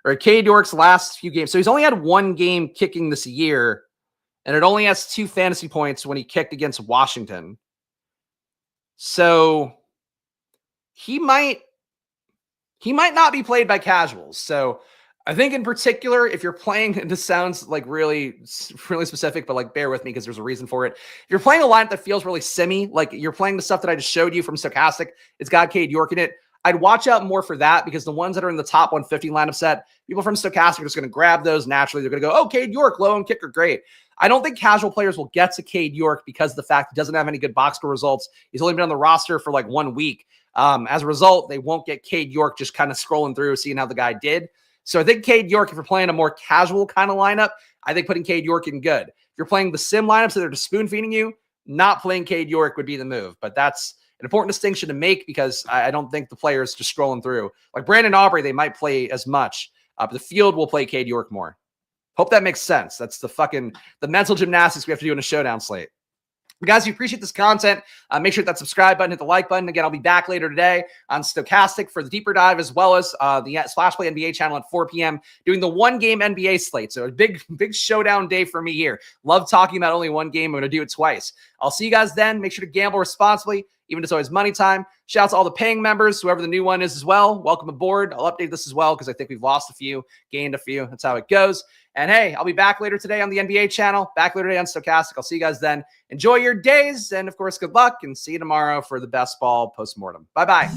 All right, Cade York's last few games. So he's only had one game kicking this year, and it only has 2 fantasy points when he kicked against Washington. So he might not be played by casuals. So I think in particular, if you're playing, and this sounds like really, really specific, but like bear with me because there's a reason for it. If you're playing a lineup that feels really simmy, like you're playing the stuff that I just showed you from Stochastic, it's got Cade York in it. I'd watch out more for that because the ones that are in the top 150 lineup set, people from Stochastic are just going to grab those naturally. They're going to go, oh, Cade York, low and kicker, great. I don't think casual players will get to Cade York because of the fact he doesn't have any good box score results. He's only been on the roster for like 1 week. As a result, they won't get Cade York just kind of scrolling through, seeing how the guy did. So I think Cade York, if you're playing a more casual kind of lineup, I think putting Cade York in good. If you're playing the sim lineups that are just spoon feeding you, not playing Cade York would be the move. But that's an important distinction to make because I don't think the players just scrolling through. Like Brandon Aubrey, they might play as much, but the field will play Cade York more. Hope that makes sense. That's the mental gymnastics we have to do in a showdown slate. Guys, if you appreciate this content, make sure to hit that subscribe button, hit the like button. Again, I'll be back later today on Stochastic for the deeper dive, as well as the Splash Play NBA channel at 4 p.m. doing the one-game NBA slate. So a big showdown day for me here. Love talking about only one game. I'm going to do it twice. I'll see you guys then. Make sure to gamble responsibly, even if it's always money time. Shout out to all the paying members, whoever the new one is as well. Welcome aboard. I'll update this as well because I think we've lost a few, gained a few. That's how it goes. And hey, I'll be back later today on the NBA channel, back later today on Stochastic. I'll see you guys then. Enjoy your days, and of course, good luck, and see you tomorrow for the best ball postmortem. Bye-bye.